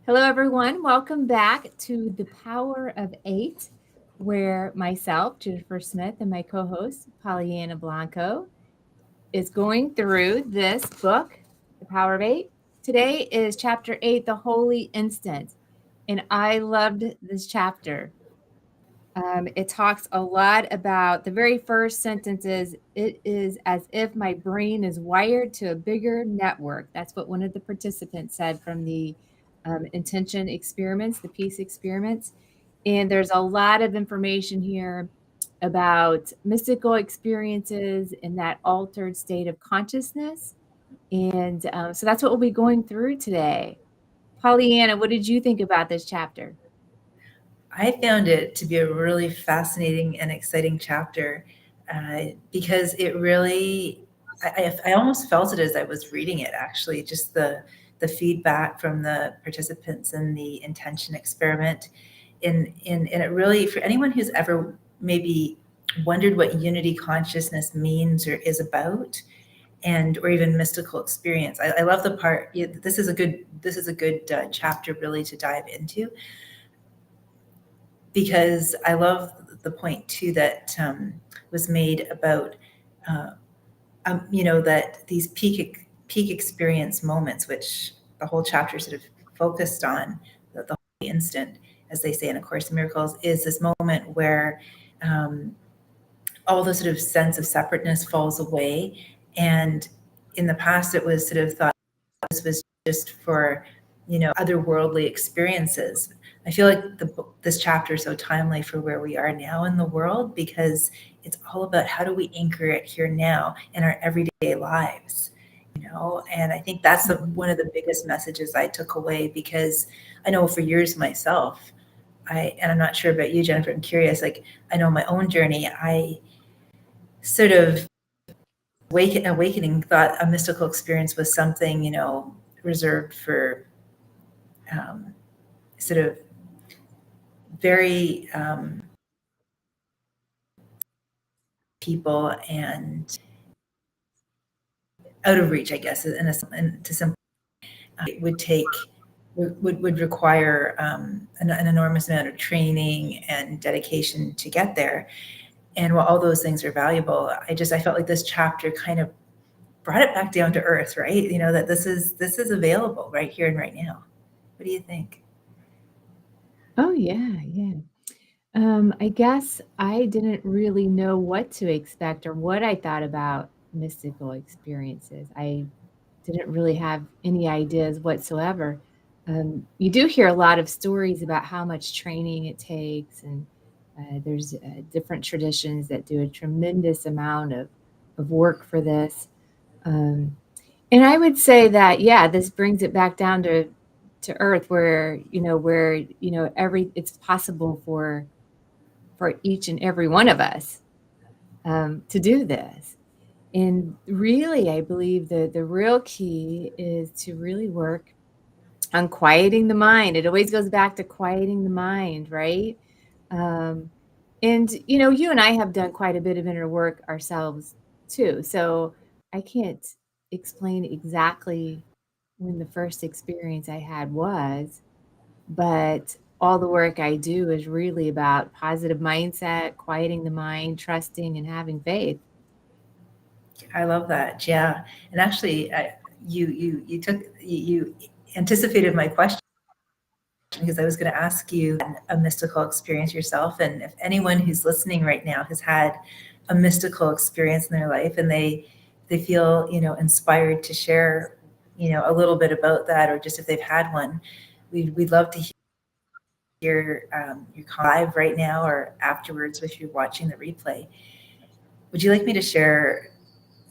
Hello, everyone. Welcome back to The Power of Eight, where myself, Jennifer Smith, and my co host, Pollyanna Blanco, is going through this book, The Power of Eight. Today is chapter 8, The Holy Instant. And I loved this chapter. It talks a lot about the very first sentence is, it is as if my brain is wired to a bigger network. That's what one of the participants said from the intention experiments, the peace experiments. And there's a lot of information here about mystical experiences in that altered state of consciousness. And so that's what we'll be going through today. Pollyanna, what did you think about this chapter? I found it to be a really fascinating and exciting chapter because it really, I almost felt it as I was reading it, actually, just the feedback from the participants in the intention experiment. And it really, for anyone who's ever maybe wondered what unity consciousness means or is about, and or even mystical experience, I love the part. This is a good chapter really to dive into, because I love the point too that was made about that these peak experience moments, which the whole chapter sort of focused on, the holy instant, as they say in A Course in Miracles, is this moment where all the sort of sense of separateness falls away. And in the past, it was sort of thought this was just for otherworldly experiences. I feel like this chapter is so timely for where we are now in the world, because it's all about how do we anchor it here now in our everyday lives, and I think that's one of the biggest messages I took away, because I know for years myself, and I'm not sure about you, Jennifer, I'm curious, like I know my own journey, I sort of awakening thought a mystical experience was something, reserved for sort of very people and out of reach, I guess, and to simplify, it would require an enormous amount of training and dedication to get there. And while all those things are valuable, I felt like this chapter kind of brought it back down to earth, right? That this is available right here and right now. What do you think? Oh, yeah, yeah. I guess I didn't really know what to expect or what I thought about mystical experiences. I didn't really have any ideas whatsoever. You do hear a lot of stories about how much training it takes, and there's different traditions that do a tremendous amount of work for this. Um, and I would say that, yeah, this brings it back down to earth, where it's possible for each and every one of us to do this. And really, I believe that the real key is to really work on quieting the mind. It always goes back to quieting the mind, right? And you and I have done quite a bit of inner work ourselves too. So I can't explain exactly when the first experience I had was, but all the work I do is really about positive mindset, quieting the mind, trusting, and having faith. I love that. Yeah, and actually, you anticipated my question, because I was going to ask you a mystical experience yourself, and if anyone who's listening right now has had a mystical experience in their life, and they feel inspired to share a little bit about that, or just if they've had one, we'd love to hear your live right now or afterwards if you're watching the replay. Would you like me to share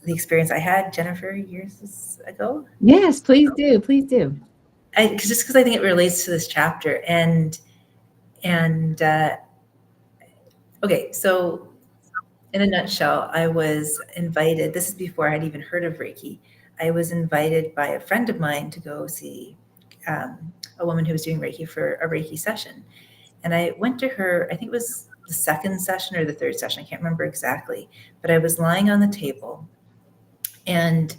the experience I had, Jennifer, years ago? Yes, please do. Please do. Just because I think it relates to this chapter. And okay, so in a nutshell, I was invited, this is before I'd even heard of Reiki. I was invited by a friend of mine to go see a woman who was doing Reiki for a Reiki session. And I went to her, I think it was the second session or the third session, I can't remember exactly, but I was lying on the table, and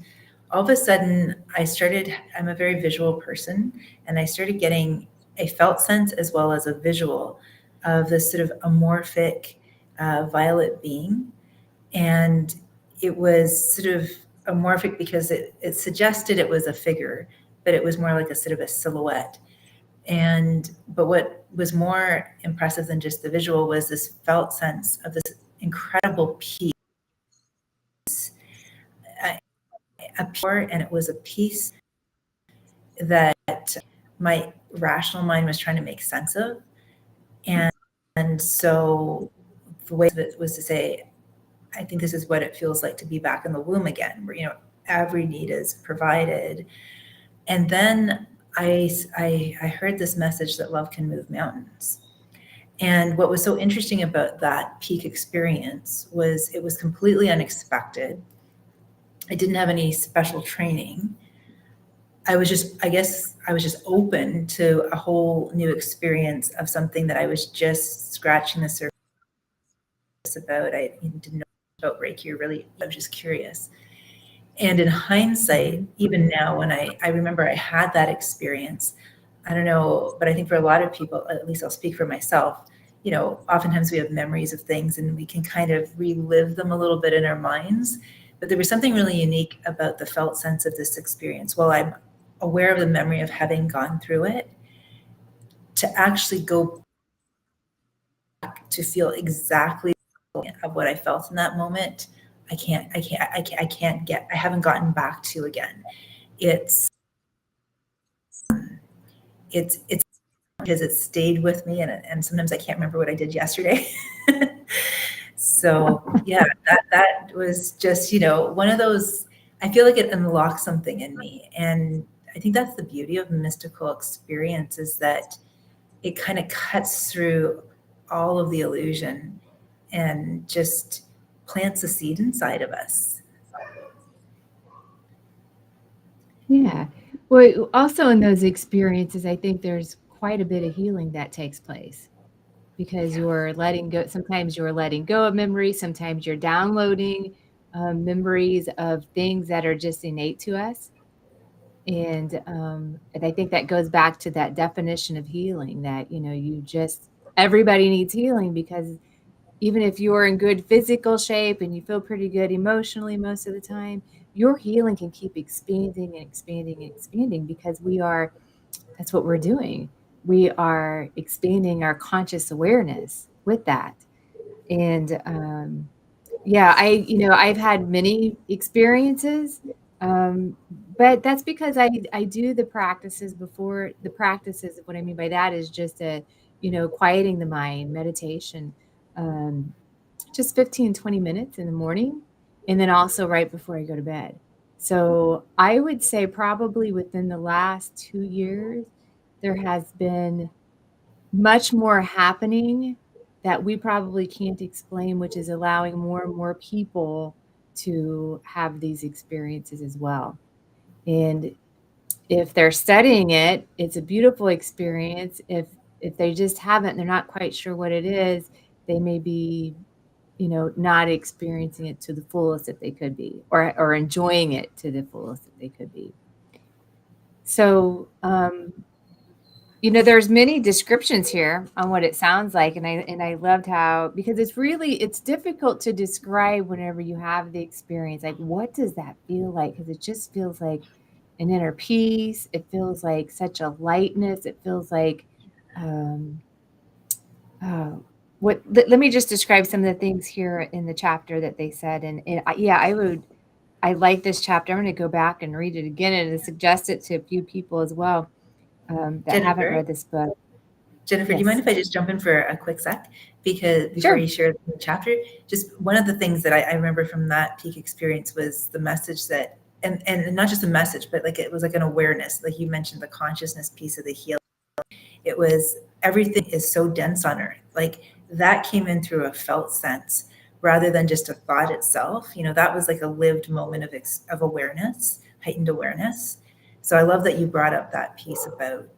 all of a sudden I'm a very visual person, and I started getting a felt sense as well as a visual of this sort of amorphic violet being. And it was sort of amorphic because it suggested it was a figure, but it was more like a sort of a silhouette. But what was more impressive than just the visual was this felt sense of this incredible peace, a pure, and it was a peace that my rational mind was trying to make sense of. And so the way of it was to say, I think this is what it feels like to be back in the womb again, where, every need is provided. And then I heard this message that love can move mountains. And what was so interesting about that peak experience was it was completely unexpected. I didn't have any special training. I guess I was just open to a whole new experience of something that I was just scratching the surface about. I didn't know about Reiki, or really, I was just curious. And in hindsight, even now, when I remember I had that experience, I don't know, but I think for a lot of people, at least I'll speak for myself, oftentimes we have memories of things and we can kind of relive them a little bit in our minds. But there was something really unique about the felt sense of this experience. While I'm aware of the memory of having gone through it, to actually go back to feel exactly of what I felt in that moment, I haven't gotten back to again. It's because it stayed with me, and sometimes I can't remember what I did yesterday. So yeah, that was just, one of those, I feel like it unlocked something in me. And I think that's the beauty of mystical experience, is that it kind of cuts through all of the illusion and just plants a seed inside of us. Yeah. Well, also in those experiences, I think there's quite a bit of healing that takes place, because you're letting go. Sometimes you're letting go of memories. Sometimes you're downloading memories of things that are just innate to us. And I think that goes back to that definition of healing, that, everybody needs healing, because even if you're in good physical shape and you feel pretty good emotionally most of the time, your healing can keep expanding and expanding and expanding, because that's what we're doing. We are expanding our conscious awareness with that. And yeah, I've had many experiences, but that's because I do the practices before the practices. What I mean by that is just quieting the mind, meditation, um, just 15, 20 minutes in the morning, and then also right before I go to bed. So I would say probably within the last 2 years, there has been much more happening that we probably can't explain, which is allowing more and more people to have these experiences as well. And if they're studying it, it's a beautiful experience. If they just haven't, they're not quite sure what it is, they may be, not experiencing it to the fullest that they could be, or enjoying it to the fullest that they could be. So, there's many descriptions here on what it sounds like, and I loved how, because it's difficult to describe whenever you have the experience. Like, what does that feel like? Because it just feels like an inner peace. It feels like such a lightness. It feels like, let me just describe some of the things here in the chapter that they said. I like this chapter. I'm going to go back and read it again and suggest it to a few people as well, that haven't read this book. Jennifer, do you mind if I just jump in for a quick sec? Because before Sure. you share the chapter, just one of the things that I remember from that peak experience was the message that, and not just a message, but like it was like an awareness. Like you mentioned, the consciousness piece of the healing. It was, everything is so dense on earth. Like that came in through a felt sense rather than just a thought itself. That was like a lived moment of awareness, heightened awareness. So I love that you brought up that piece about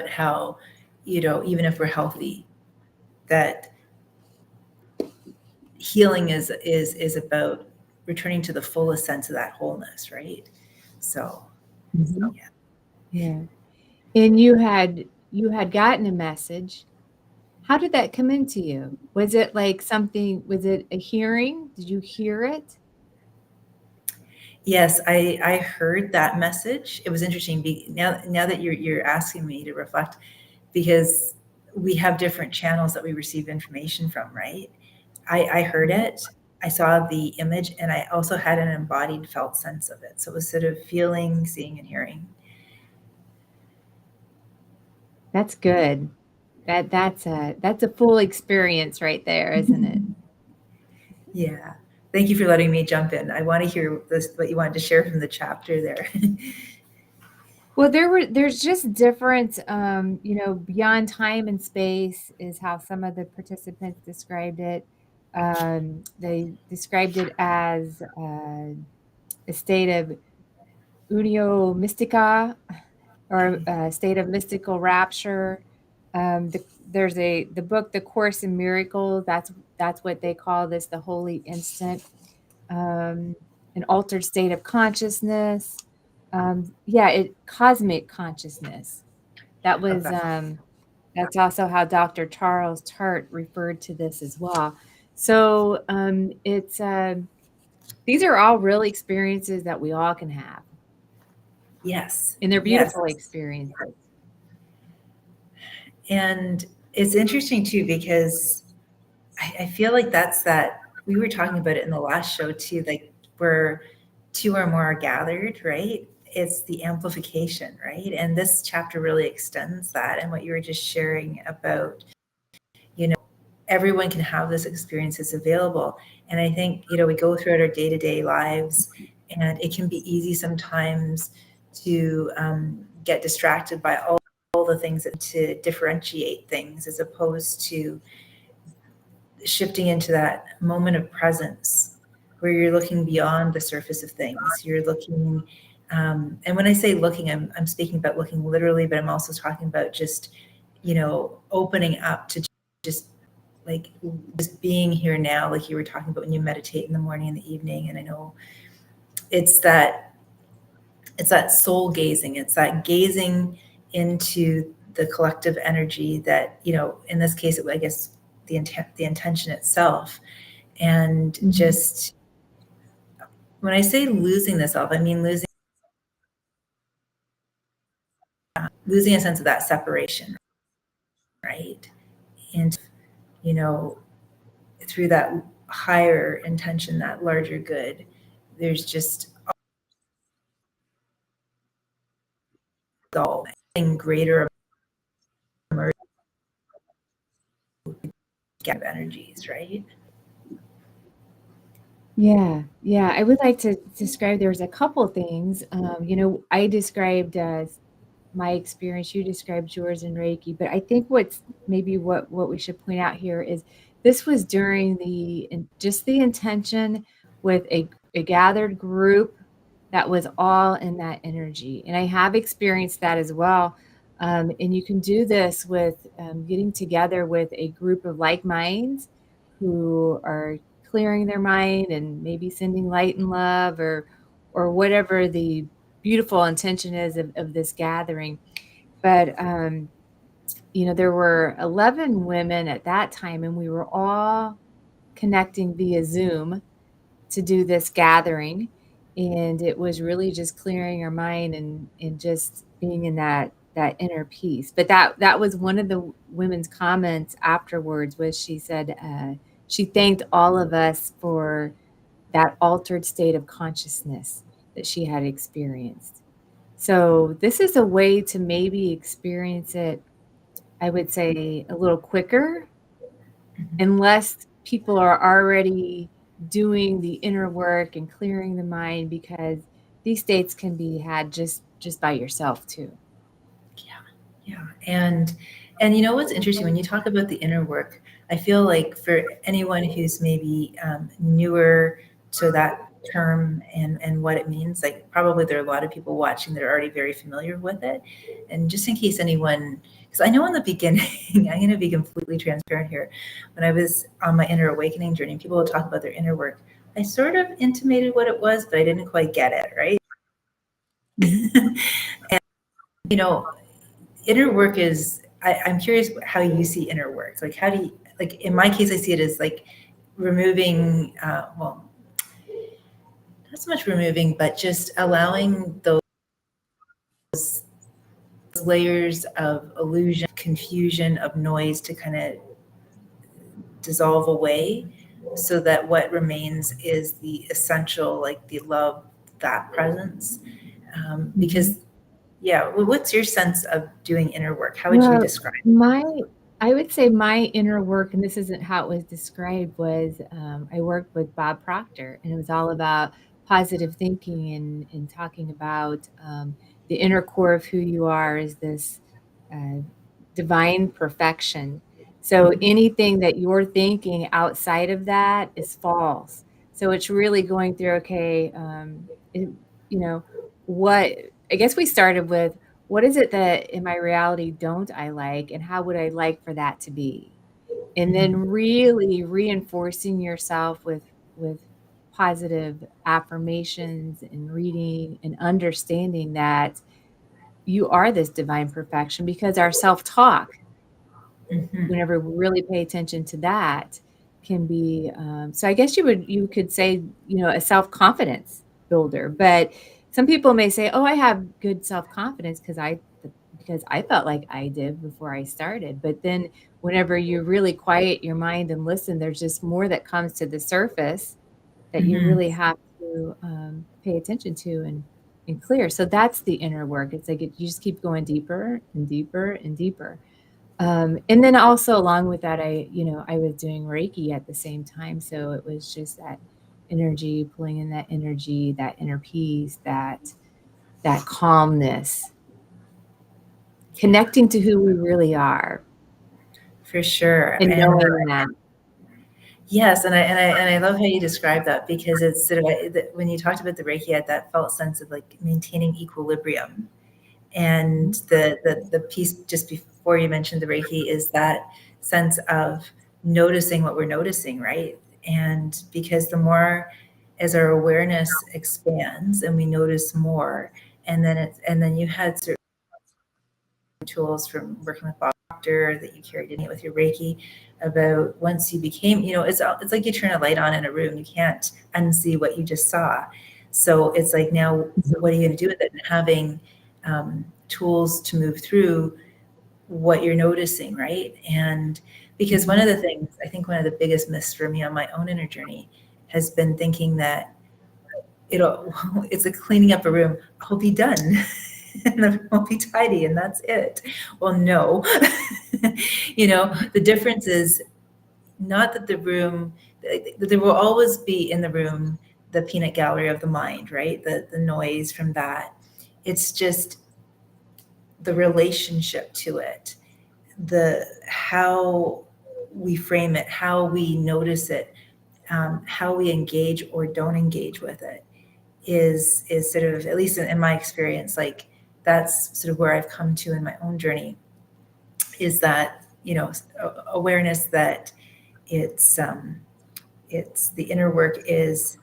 how, even if we're healthy, that healing is about returning to the fullest sense of that wholeness, right? So, Mhm. yeah. Yeah. And you had gotten a message. How did that come into you? Was it like something, was it a hearing? Did you hear it? Yes, I heard that message. It was interesting. Now that you're asking me to reflect, because we have different channels that we receive information from, right? I heard Mhm. it, I saw the image, and I also had an embodied felt sense of it. So it was sort of feeling, seeing, and hearing. That's good. That's a full experience right there, isn't it? Yeah. Thank you for letting me jump in. I want to hear this, what you wanted to share from the chapter there. Well, there's just different, beyond time and space is how some of the participants described it. They described it as a state of unio mystica, or Okay. a state of mystical rapture. There's the book, The Course in Miracles. That's what they call this, the holy instant, um, an altered state of consciousness. Cosmic consciousness. That was Okay. that's also how Dr. Charles Tart referred to this as well. So it's these are all real experiences that we all can have, Yes. and they're Yes. beautiful experiences. And it's interesting too, because I feel like that's that we were talking about it in the last show too, like where two or more are gathered, right? It's the amplification, right? And this chapter really extends that. And what you were just sharing about, everyone can have this experience, it's available. And I think, we go throughout our day-to-day lives, and it can be easy sometimes to get distracted by all the things that to differentiate things, as opposed to shifting into that moment of presence where you're looking beyond the surface of things. You're looking, and when I say looking, I'm speaking about looking literally, but I'm also talking about just, opening up to just like just being here now, like you were talking about when you meditate in the morning and the evening. And I know it's that it's that soul gazing. It's that gazing into the collective energy that, in this case, I guess the intention itself. And Mhm. just when I say losing the self, I mean losing a sense of that separation, right? And, you know, through that higher intention, that larger good, there's just all greater gap energies, right? Yeah. I would like to describe, there's a couple things. I described my experience, you described yours in Reiki, but I think what we should point out here is this was during just the intention with a gathered group that was all in that energy. And I have experienced that as well. And you can do this with getting together with a group of like minds who are clearing their mind and maybe sending light and love, or whatever the beautiful intention is of this gathering. But there were 11 women at that time, and we were all connecting via Zoom to do this gathering. And it was really just clearing our mind and just being in that inner peace. But that was one of the women's comments afterwards, was she said she thanked all of us for that altered state of consciousness that she had experienced. So this is a way to maybe experience it, I would say, a little quicker, unless people are already doing the inner work and clearing the mind, because these states can be had just by yourself too. Yeah. And you know what's interesting when you talk about the inner work, I feel like for anyone who's maybe newer to that term and what it means, like probably there are a lot of people watching that are already very familiar with it. And just in case anyone, because I know in the beginning, I'm going to be completely transparent here. When I was on my inner awakening journey, people would talk about their inner work. I sort of intimated what it was, but I didn't quite get it, right? Mm-hmm. And, you know, inner work is, I'm curious how you see inner work. Like, how do you, like, in my case, I see it as like removing, well, not so much removing, but just allowing those layers of illusion, confusion, of noise to kind of dissolve away, so that what remains is the essential, like the love, that presence. Because, yeah, what's your sense of doing inner work? How would you Well, describe it? I would say my inner work, and this isn't how it was described, was I worked with Bob Proctor, and it was all about positive thinking and talking about the inner core of who you are is this uh, divine perfection. So anything that you're thinking outside of that is false. So it's really going through, okay, you know, what, I guess we started with, what is it that in my reality don't I like, and how would I like for that to be? And then Mhm. really reinforcing yourself with positive affirmations and reading and understanding that you are this divine perfection, because our self-talk, Mhm. whenever we really pay attention to that, can be so I guess you could say, a self-confidence builder. But some people may say, oh, I have good self-confidence because I felt like I did before I started. But then whenever you really quiet your mind and listen, there's just more that comes to the surface that you Mhm. really have to pay attention to and clear. So that's the inner work. It's like you just keep going deeper and deeper and deeper. And then also along with that, I was doing Reiki at the same time. So it was just that energy, pulling in that energy, that inner peace, that calmness, connecting to who we really are For sure. and And knowing that. yes, and I love how you describe that, because it's sort of when you talked about the Reiki, I had that felt sense of like maintaining equilibrium. And Mhm. the piece just before you mentioned the Reiki is that sense of noticing what we're noticing, right? And because the more, as our awareness expands and we notice more, and then you had certain tools from working with Bob Proctor that you carried in it with your Reiki, about once you became, it's like you turn a light on in a room, you can't unsee what you just saw. So it's like, now what are you going to do with it? And having tools to move through what you're noticing, right? And because one Mhm. of the things, I think one of the biggest myths for me on my own inner journey has been thinking that it'll it's like cleaning up a room, I'll be done and the room will be tidy and that's it. Well, no. The difference is not that the room, that there will always be in the room the peanut gallery of the mind, right? The noise from that. It's just the relationship to it, the how we frame it, how we notice it, how we engage or don't engage with it is sort of, at least in my experience, like that's sort of where I've come to in my own journey, is that, awareness that it's the inner work is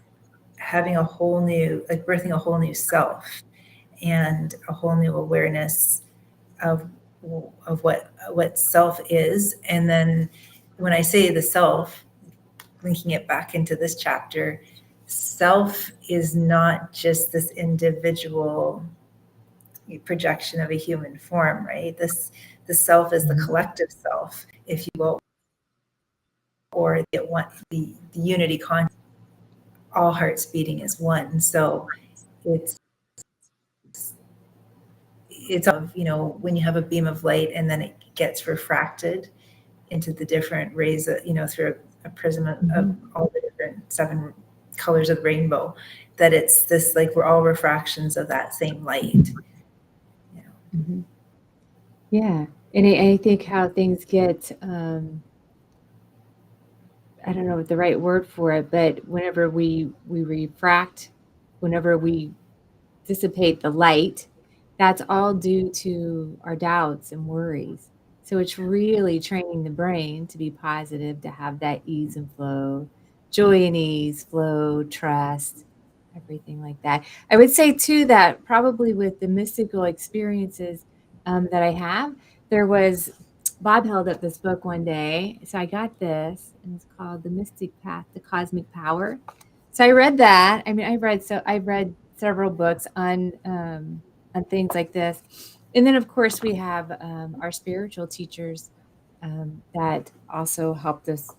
having a whole new, like birthing a whole new self and a whole new awareness of what self is. And then when I say the self, linking it back into this chapter, self is not just this individual projection of a human form, right? The self is the Mhm. collective self, if you will, or the unity con, all hearts beating as one. So it's it's of, when you have a beam of light and then it gets refracted into the different rays, through a prism of Mhm. all the different seven colors of the rainbow, that it's this, like, we're all refractions of that same light. You know. Mhm. Yeah. And I think how things get, I don't know what the right word for it, but whenever we refract, whenever we dissipate the light, that's all due to our doubts and worries. So it's really training the brain to be positive, to have that ease and flow, joy and ease, flow, trust, everything like that. I would say too that probably with the mystical experiences that I have, there was Bob held up this book one day, so I got this, and it's called The Mystic Path to Cosmic Power. So I read that. I mean, I've read several books on things like this, and then of course we have our spiritual teachers that also helped us,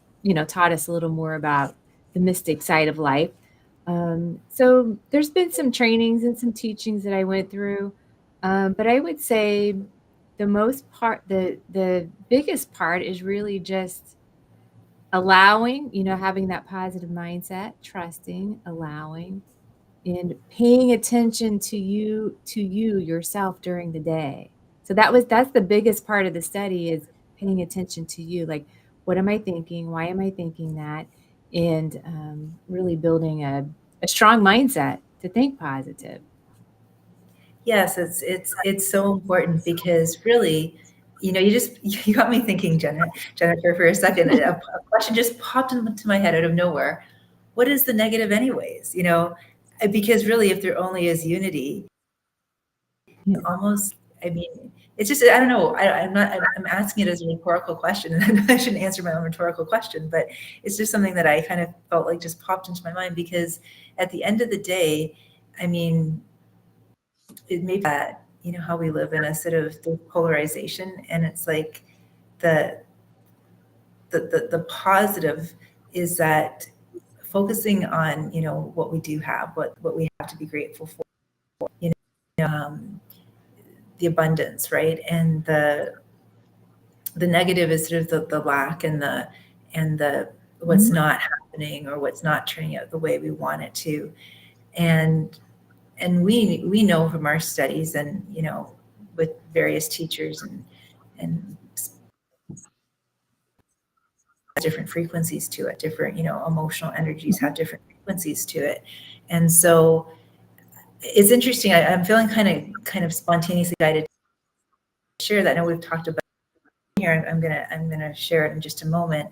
taught us a little more about the mystic side of life. So there's been some trainings and some teachings that I went through, but I would say the biggest part is really just allowing, having that positive mindset, trusting, allowing, and paying attention to you yourself during the day. So that's the biggest part of the study, is paying attention to you. Like, what am I thinking? Why am I thinking that? And really building a strong mindset to think positive. Yes, it's so important because really, you got me thinking, Jennifer, for a second. A question just popped into my head out of nowhere. What is the negative, anyways? Because really, if there only is unity, Yeah. almost. I mean, it's just, I don't know. I'm asking it as a rhetorical question, and I shouldn't answer my own rhetorical question, but it's just something that I kind of felt like just popped into my mind because at the end of the day, I mean, it may be that, how we live in a sort of polarization, and it's like the the positive is that focusing on, what we do have, what we have to be grateful for, you the abundance, right? And the negative is sort of the lack and the what's not happening or what's not turning out the way we want it to. And we know from our studies and, with various teachers and different frequencies to it, different, emotional energies have different frequencies to it. And so it's interesting. I'm feeling kind of spontaneously guided to share that. I know we've talked about it here. I'm gonna share it in just a moment.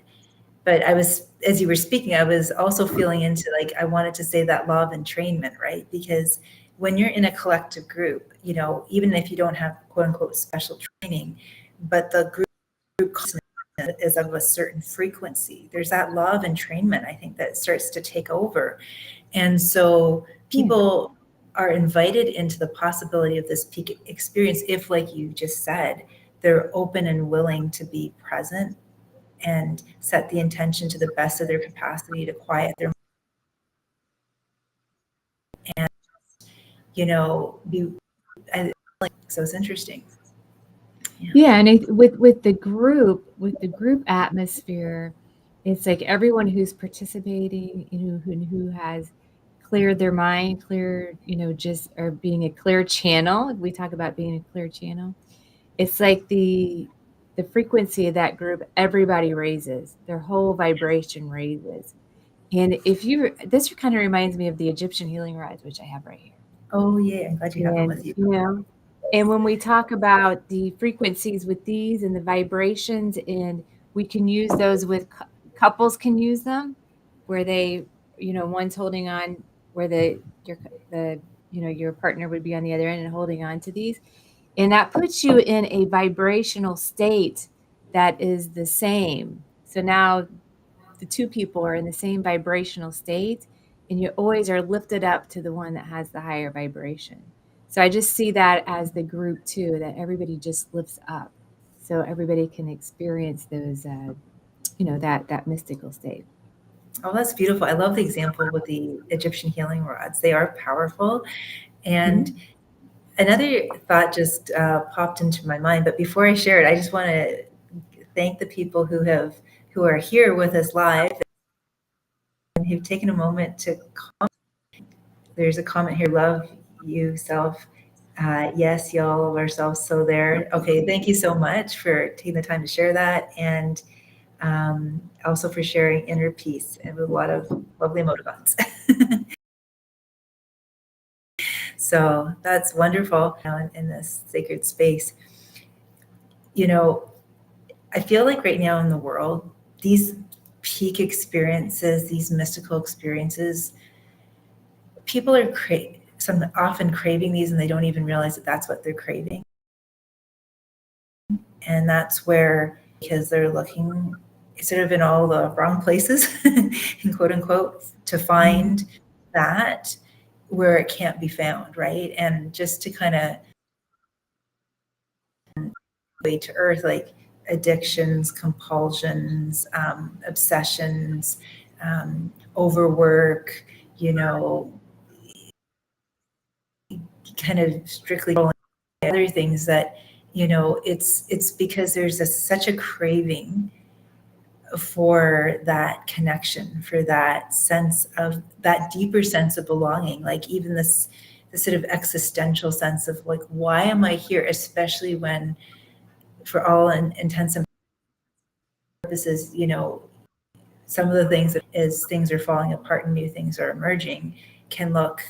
But as you were speaking, I was also feeling into, like, I wanted to say that law of entrainment, right? Because when you're in a collective group, even if you don't have quote unquote special training, but the group is of a certain frequency, there's that law of entrainment, I think, that starts to take over. And so people are invited into the possibility of this peak experience if, like you just said, they're open and willing to be present and set the intention to the best of their capacity to quiet their, and be, so it's interesting. Yeah, and with the group atmosphere, it's like everyone who's participating, who has cleared their mind, cleared, just or being a clear channel. We talk about being a clear channel. It's like the frequency of that group, everybody raises, their whole vibration raises. And this kind of reminds me of the Egyptian healing rods, which I have right here. Oh yeah, I'm glad you have them And, with you. and when we talk about the frequencies with these and the vibrations, and we can use those with couples can use them where they, one's holding on, where your partner would be on the other end and holding on to these. And that puts you in a vibrational state that is the same. So now the two people are in the same vibrational state, and you always are lifted up to the one that has the higher vibration. So I just see that as the group too, that everybody just lifts up, so everybody can experience those, that mystical state. Oh, that's beautiful. I love the example with the Egyptian healing rods. They are powerful. And another thought just popped into my mind, but before I share it, I just want to thank the people who are here with us live and who've taken a moment to comment. There's a comment here: love you self. Yes, y'all of ourselves. So there. Okay, thank you so much for taking the time to share that, and also for sharing inner peace and with a lot of lovely emoticons. So that's wonderful in this sacred space. I feel like right now in the world, these peak experiences, these mystical experiences, people are often craving these, and they don't even realize that that's what they're craving. And that's where, because they're looking sort of in all the wrong places, in quote unquote, to find that where it can't be found, right? And just to kind of way to earth, like addictions, compulsions, obsessions, overwork, kind of strictly other things that, it's because there's such a craving for that connection, for that sense of, that deeper sense of belonging, like even this sort of existential sense of like, why am I here? Especially when, for all intents and purposes, some of the things, as things are falling apart and new things are emerging, can look,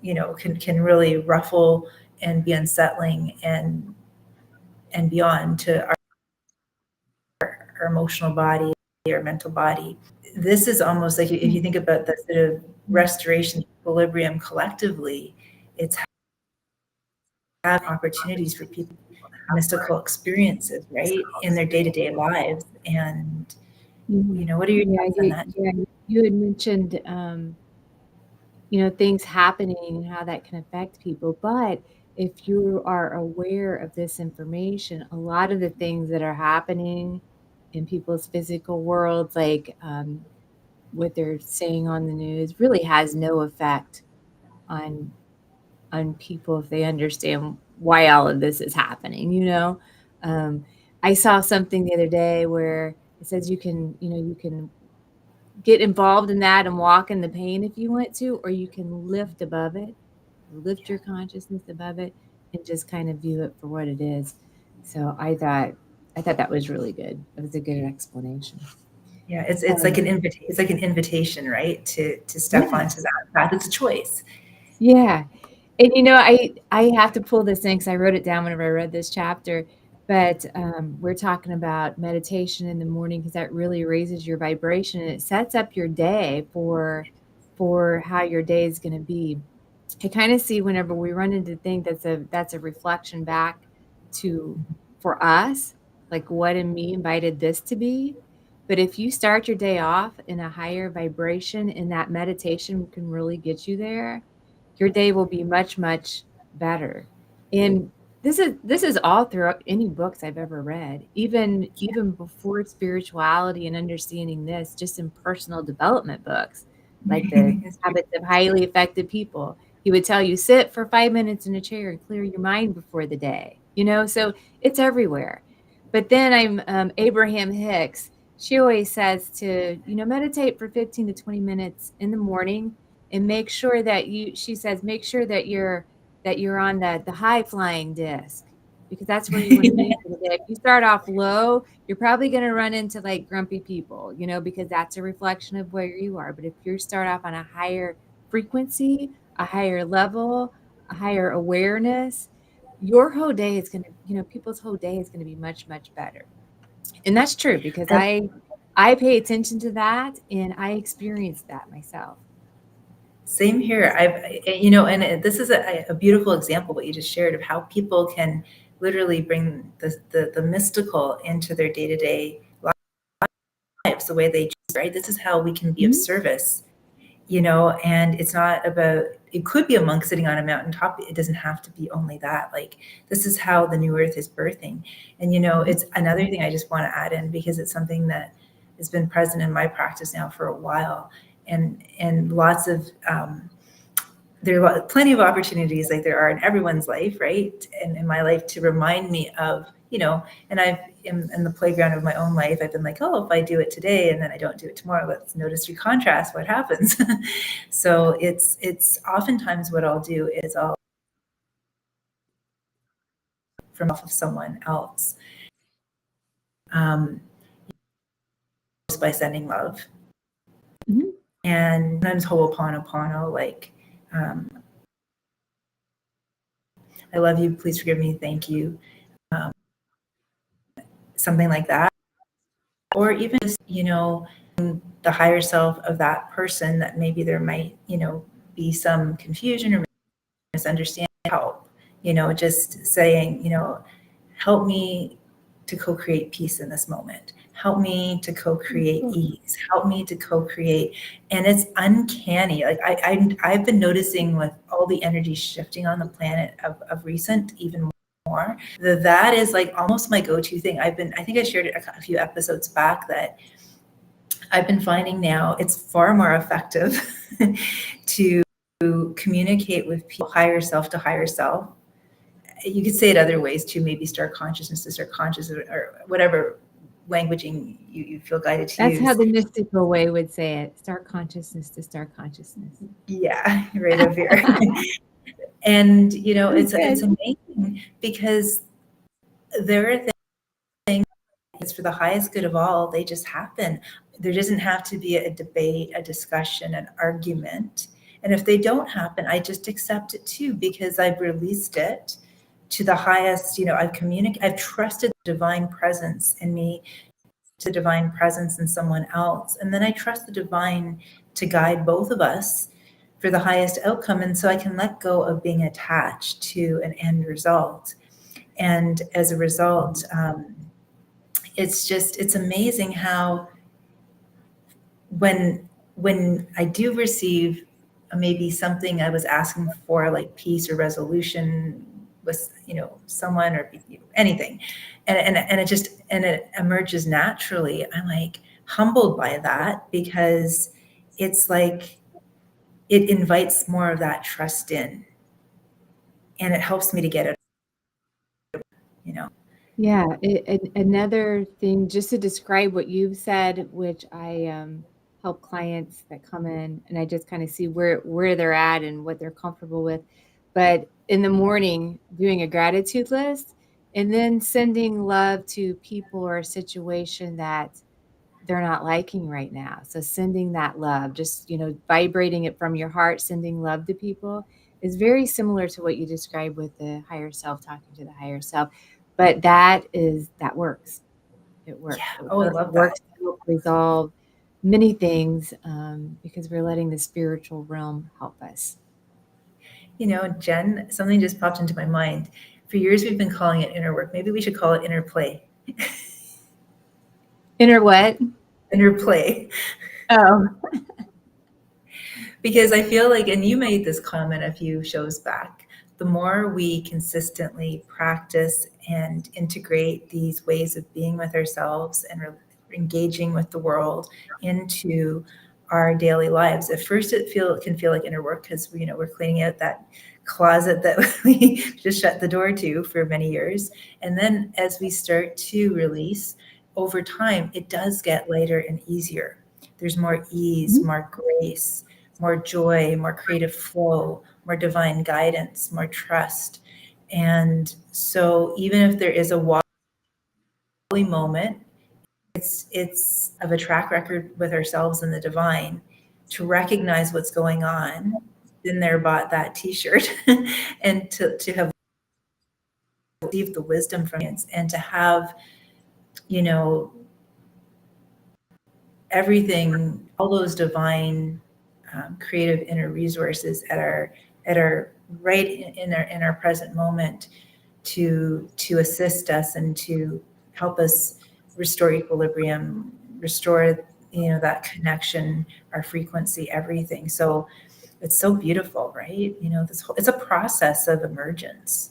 can really ruffle and be unsettling and beyond to our emotional body, our mental body. This is almost like, if you think about the sort of restoration equilibrium collectively, it's have opportunities for people, mystical experiences, right, in their day-to-day lives. And what are your thoughts on that? You had mentioned things happening and how that can affect people. But if you are aware of this information, a lot of the things that are happening in people's physical worlds, like what they're saying on the news, really has no effect on people if they understand why all of this is happening. I saw something the other day where it says you can get involved in that and walk in the pain if you want to, or you can lift above it, lift your consciousness above it, and just kind of view it for what it is. So I thought that was really good. It was a good explanation. Yeah, it's like an invitation. It's like an invitation, right, to step onto that path. It's a choice. Yeah, and I have to pull this in because I wrote it down whenever I read this chapter. But we're talking about meditation in the morning because that really raises your vibration and it sets up your day for how your day is going to be. I kind of see whenever we run into things that's a reflection back to for us, like what in me invited this to be. But if you start your day off in a higher vibration, and that meditation can really get you there, your day will be much, much better. And this is all throughout any books I've ever read, even before spirituality and understanding this, just in personal development books, like the Habits of Highly Effective People. He would tell you, sit for 5 minutes in a chair and clear your mind before the day. So it's everywhere. But then Abraham Hicks. She always says to, meditate for 15 to 20 minutes in the morning and make sure that she says, make sure that you're on the high flying disc, because that's where you want to be for the day. If you start off low, you're probably going to run into like grumpy people, because that's a reflection of where you are. But if you start off on a higher frequency, a higher level, a higher awareness, your whole day is going to, people's whole day is going to be much, much better. And that's true because I pay attention to that and I experienced that myself. Same here. And this is a beautiful example, what you just shared, of how people can literally bring the mystical into their day-to-day lives, the way they choose, right? This is how we can be of service, and it's not about, it could be a monk sitting on a mountaintop. It doesn't have to be only that. Like, this is how the new earth is birthing. And, it's another thing I just want to add in, because it's something that has been present in my practice now for a while. And lots of, there are plenty of opportunities, like there are in everyone's life, right? And in my life, to remind me of, and I've in the playground of my own life, I've been like, oh, if I do it today and then I don't do it tomorrow, let's notice through contrast what happens. So it's oftentimes what I'll do is I'll from off of someone else, by sending love. And sometimes ho'oponopono, like, I love you, please forgive me, thank you, something like that. Or even just, the higher self of that person that maybe there might, be some confusion or misunderstanding, help, just saying, help me to co-create peace in this moment. Help me to co-create ease. Help me to co-create. And it's uncanny. Like I've been noticing with all the energy shifting on the planet of recent, even more, that is like almost my go-to thing. I think I shared it a few episodes back that I've been finding now it's far more effective to communicate with people higher self to higher self. You could say it other ways too, maybe star consciousness to star consciousness, or whatever languaging you feel guided to That's use. how the mystical way would say it. Star consciousness to star consciousness. Yeah, right over here. And it's amazing because there are things for the highest good of all. They just happen. There doesn't have to be a debate, a discussion, an argument. And if they don't happen, I just accept it too, because I've released it to the highest. I've trusted the divine presence in me, to the divine presence in someone else. And then I trust the divine to guide both of us for the highest outcome. And so I can let go of being attached to an end result. And as a result, it's amazing how when I do receive maybe something I was asking for, like peace or resolution with someone or anything, and it emerges naturally, I'm like humbled by that, because it's like it invites more of that trust in, and it helps me to get it. Yeah, another thing, just to describe what you've said, which I help clients that come in, and I just kind of see where they're at and what they're comfortable with. But in the morning, doing a gratitude list, and then sending love to people or a situation that they're not liking right now. So sending that love, just vibrating it from your heart, sending love to people, is very similar to what you described with the higher self, talking to the higher self. But that works. It works. Yeah. Oh, I love It works that. to help resolve many things, because we're letting the spiritual realm help us. Jen, something just popped into my mind. For years, we've been calling it inner work. Maybe we should call it inner play. Inner what? Inner play. Oh. Because I feel like, and you made this comment a few shows back, the more we consistently practice and integrate these ways of being with ourselves and engaging with the world into our daily lives. At first, it can feel like inner work, because we're cleaning out that closet that we just shut the door to for many years. And then as we start to release, over time, it does get lighter and easier. There's more ease, more grace, more joy, more creative flow, more divine guidance, more trust. And so even if there is a wobbly moment, it's of a track record with ourselves and the divine to recognize what's going on. Been there, bought that t-shirt, and to have received the wisdom from it, and to have everything, all those divine creative inner resources at our right in our present moment to assist us and to help us restore equilibrium, restore that connection, our frequency, everything. So it's so beautiful, right? It's a process of emergence.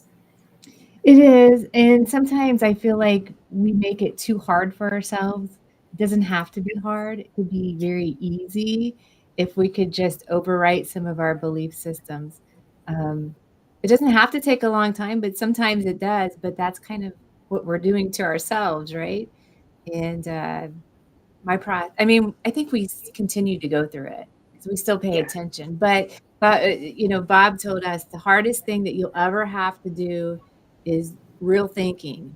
It is, and sometimes I feel like we make it too hard for ourselves. It doesn't have to be hard. It could be very easy if we could just overwrite some of our belief systems. Um, it doesn't have to take a long time, but sometimes it does. But that's kind of what we're doing to ourselves, right? And I mean, I think we continue to go through it because we still pay Yeah. attention. But Bob told us the hardest thing that you'll ever have to do is real thinking.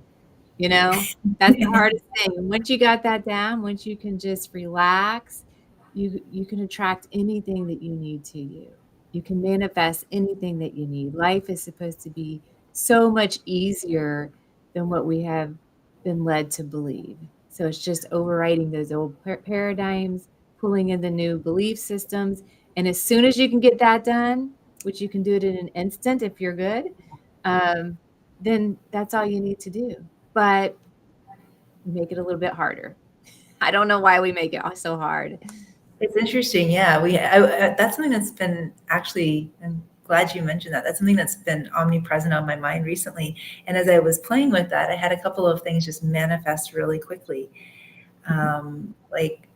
That's the hardest thing. And once you got that down, once you can just relax, you can attract anything that you need to you. You can manifest anything that you need. Life is supposed to be so much easier than what we have been led to believe. So it's just overriding those old paradigms, pulling in the new belief systems. And as soon as you can get that done, which you can do it in an instant if you're good, then that's all you need to do. But make it a little bit harder. I don't know why we make it so hard. It's interesting. Yeah, that's something that's been actually, I'm glad you mentioned that. That's something that's been omnipresent on my mind recently. And as I was playing with that, I had a couple of things just manifest really quickly. Like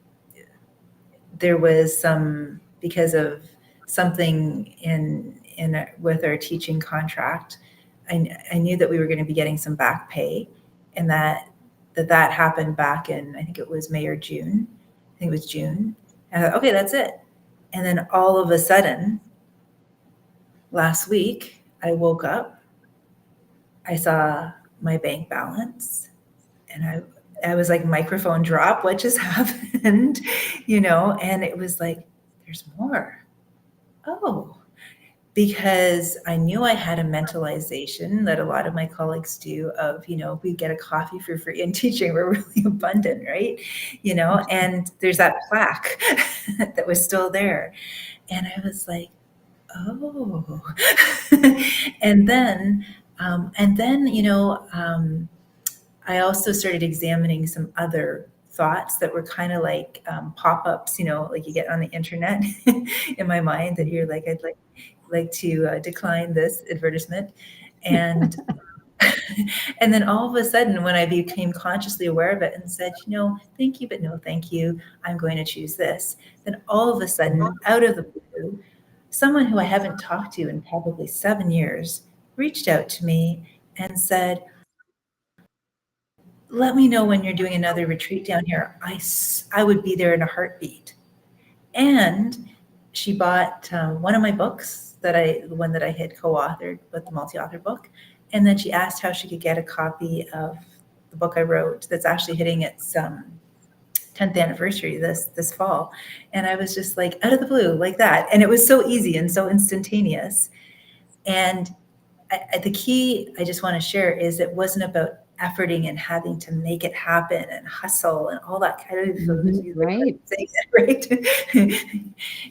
there was some, because of something with our teaching contract, I knew that we were going to be getting some back pay, and that happened back in, I think it was May or June. I think it was June. And I thought, okay, that's it. And then all of a sudden, last week, I woke up, I saw my bank balance, and I was like, microphone drop, what just happened? And it was like, there's more. Oh, because I knew I had a mentalization that a lot of my colleagues do of, we get a coffee for free in teaching, we're really abundant, right? And there's that plaque that was still there. And I was like, oh. and then, I also started examining some other thoughts that were kind of like pop-ups, like you get on the internet in my mind, that you're like, I'd like to decline this advertisement. And and then all of a sudden, when I became consciously aware of it and said, thank you, but no thank you, I'm going to choose this, then all of a sudden, out of the blue, someone who I haven't talked to in probably 7 years reached out to me and said, let me know when you're doing another retreat down here. I would be there in a heartbeat. And she bought one of my books, the one that I had co-authored with the multi-author book. And then she asked how she could get a copy of the book I wrote that's actually hitting its 10th anniversary this fall. And I was just like, out of the blue, like that. And it was so easy and so instantaneous. And the key I just want to share is it wasn't about efforting and having to make it happen and hustle and all that kind of Right. Right.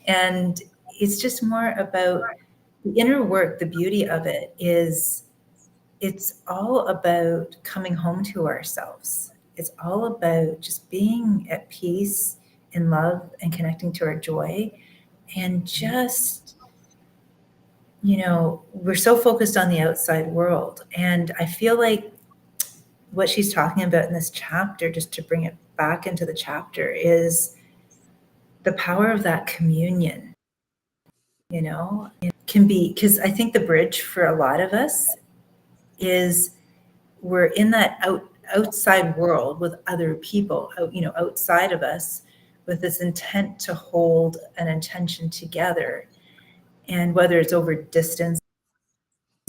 And it's just more about the inner work. The beauty of it is it's all about coming home to ourselves. It's all about just being at peace, in love, and connecting to our joy. And just, we're so focused on the outside world. And I feel like what she's talking about in this chapter, just to bring it back into the chapter, is the power of that communion. It can be, because I think the bridge for a lot of us is we're in that outside world with other people, outside of us, with this intent to hold an intention together. And whether it's over distance,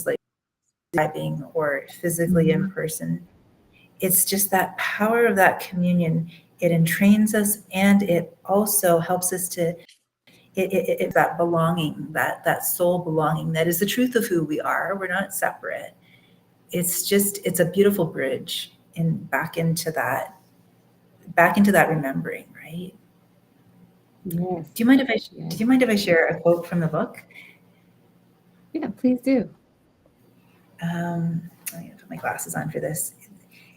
like driving, or physically in person, it's just that power of that communion. It entrains us, and it also helps us to, it's that belonging, that soul belonging, that is the truth of who we are. We're not separate. It's a beautiful bridge back into that remembering, right? Yes. Do you mind if I share a quote from the book? Yeah, please do. I'm going to put my glasses on for this.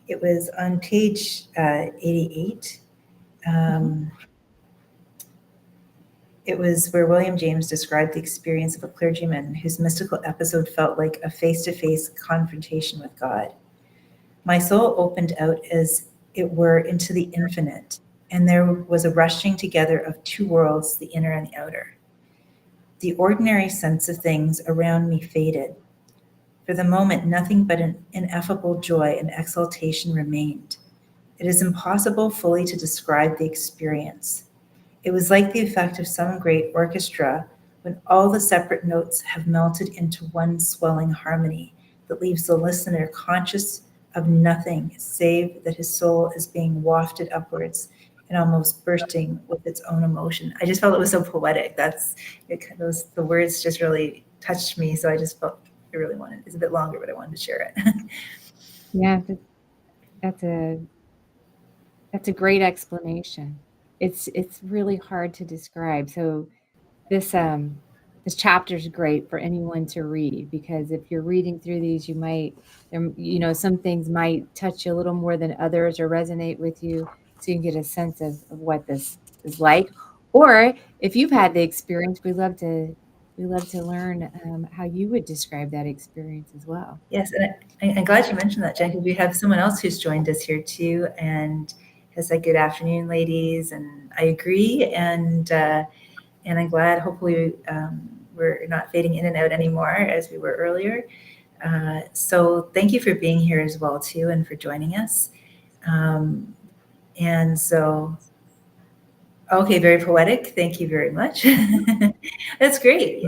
It was on page 88. It was where William James described the experience of a clergyman whose mystical episode felt like a face-to-face confrontation with God. My soul opened out as it were into the infinite, and there was a rushing together of two worlds, the inner and the outer. The ordinary sense of things around me faded. For the moment, nothing but an ineffable joy and exaltation remained. It is impossible fully to describe the experience. It was like the effect of some great orchestra when all the separate notes have melted into one swelling harmony that leaves the listener conscious of nothing save that his soul is being wafted upwards and almost bursting with its own emotion. I just felt it was so poetic. The words just really touched me. So I just felt I really wanted, it's a bit longer, but I wanted to share it. Yeah, that's That's a great explanation. It's really hard to describe. So this chapter is great for anyone to read, because if you're reading through these, you might, some things might touch you a little more than others or resonate with you, so you can get a sense of what this is like. Or if you've had the experience, we love to learn how you would describe that experience as well. Yes, and I'm glad you mentioned that, Jen, because we have someone else who's joined us here too, and has said good afternoon, ladies. And I agree, and I'm glad. Hopefully, we're not fading in and out anymore as we were earlier. So thank you for being here as well too, and for joining us. And so, okay, very poetic. Thank you very much. That's great.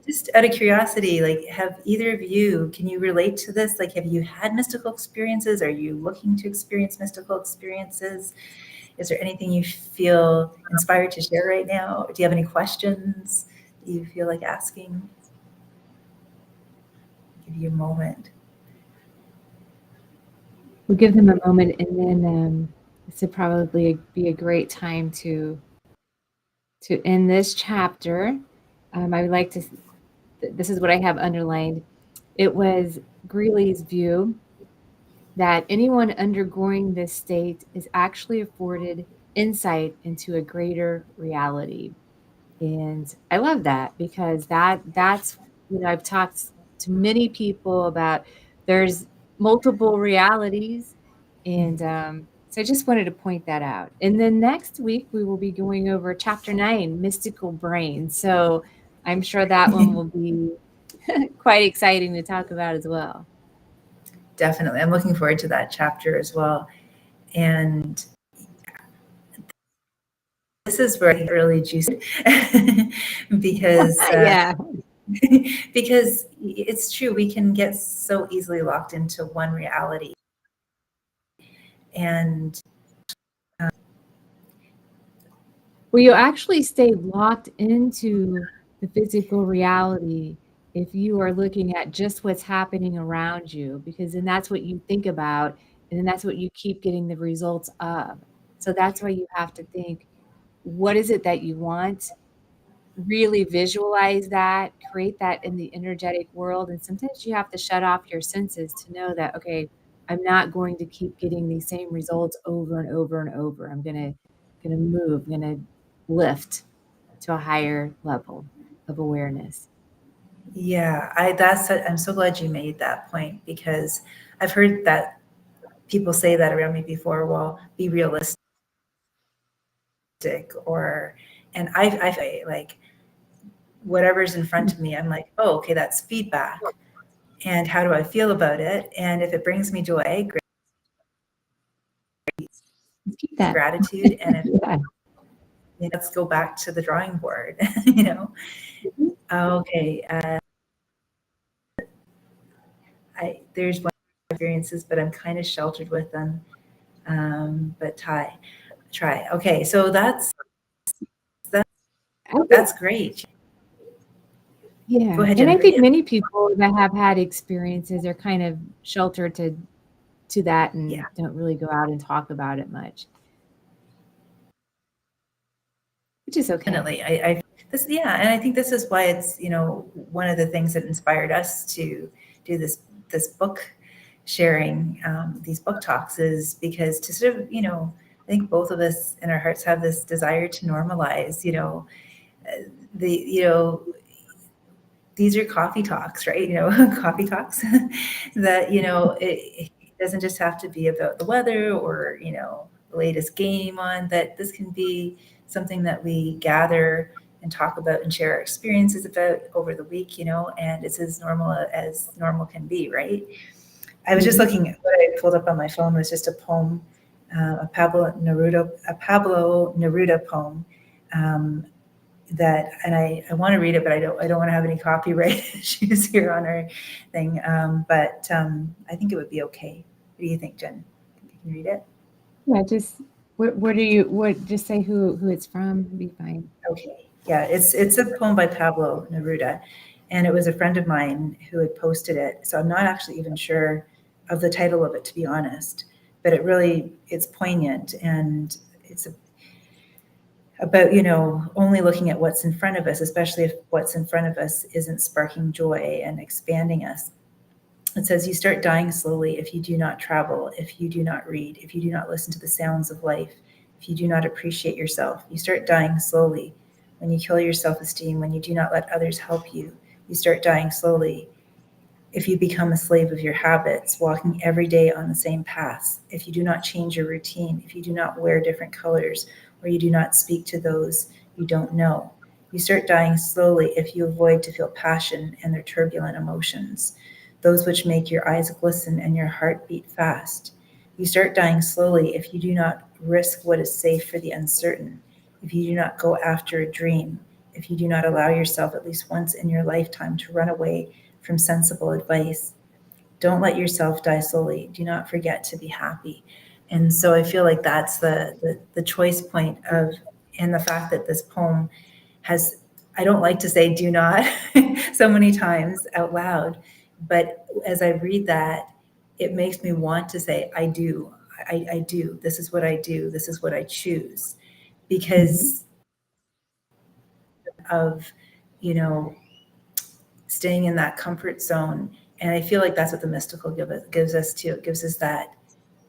Just out of curiosity, like, have either of you, can you relate to this? Like, have you had mystical experiences? Are you looking to experience mystical experiences? Is there anything you feel inspired to share right now? Do you have any questions you feel like asking? Give you a moment. We'll give them a moment, and then this would probably be a great time to end this chapter. I would like to. This is what I have underlined. It was Greeley's view that anyone undergoing this state is actually afforded insight into a greater reality. And I love that, because that's I've talked to many people about. There's multiple realities, and so I just wanted to point that out. And then next week we will be going over chapter 9, Mystical Brain. So I'm sure that one will be quite exciting to talk about as well. Definitely. I'm looking forward to that chapter as well. And this is where I really juice because Yeah. because it's true, we can get so easily locked into one reality. And Well, you actually stay locked into the physical reality if you are looking at just what's happening around you, because then that's what you think about, and then that's what you keep getting the results of. So that's why you have to think, what is it that you want? Really visualize that, create that in the energetic world. And sometimes you have to shut off your senses to know that, okay, I'm not going to keep getting these same results over and over and over. I'm gonna move, I'm gonna lift to a higher level of awareness. yeah, I'm so glad you made that point, because I've heard that people say that around me before. Well, be realistic, or and I like whatever's in front of me. I'm like, oh, okay, that's feedback. And how do I feel about it? And if it brings me joy, great, Keep that. gratitude. And if Yeah. let's go back to the drawing board. Okay. There's one experiences, but I'm kind of sheltered with them. But try. Okay, so that's great. Yeah. Go ahead, And I Jennifer. think many people that have had experiences are kind of sheltered to that, and Yeah. don't really go out and talk about it much, which is okay. Definitely. And I think this is why it's, one of the things that inspired us to do this book sharing, these book talks, is because to sort of, I think both of us in our hearts have this desire to normalize, these are coffee talks, right? Coffee talks that, it doesn't just have to be about the weather or, the latest game on, that this can be something that we gather and talk about and share our experiences about over the week, and it's as normal can be, right? I was just looking at what I pulled up on my phone was just a poem, a Pablo Neruda poem, that, and I want to read it, but I don't want to have any copyright issues here on our thing. But I think it would be okay. What do you think, Jen? You can read it? Yeah, just just say who it's from, be fine. Okay. Yeah, it's a poem by Pablo Neruda, and it was a friend of mine who had posted it. So I'm not actually even sure of the title of it, to be honest. but it's poignant, and it's about, only looking at what's in front of us, especially if what's in front of us isn't sparking joy and expanding us. It says, you start dying slowly if you do not travel, if you do not read, if you do not listen to the sounds of life, if you do not appreciate yourself. You start dying slowly when you kill your self-esteem, when you do not let others help you. You start dying slowly if you become a slave of your habits, walking every day on the same paths, if you do not change your routine, if you do not wear different colors, or you do not speak to those you don't know. You start dying slowly if you avoid to feel passion and their turbulent emotions, those which make your eyes glisten and your heart beat fast. You start dying slowly if you do not risk what is safe for the uncertain, if you do not go after a dream, if you do not allow yourself at least once in your lifetime to run away from sensible advice. Don't let yourself die slowly. Do not forget to be happy. And so I feel like that's the choice point of, and the fact that this poem has, I don't like to say do not so many times out loud, but as I read that, it makes me want to say, I do. I do. This is what I do. This is what I choose. Because of, you know, staying in that comfort zone. And I feel like that's what the mystical gives us too. It gives us that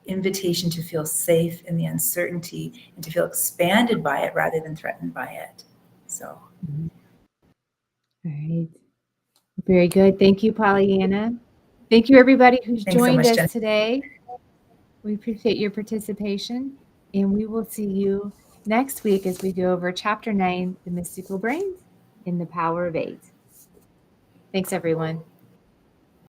invitation to feel safe in the uncertainty and to feel expanded by it rather than threatened by it. So. All right. Very good. Thank you, Pollyanna. Thank you, everybody who's Thanks so joined much, us Jen. today. We appreciate your participation, and we will see you next week as we go over Chapter 9, The Mystical Brain and the Power of 8. Thanks, everyone.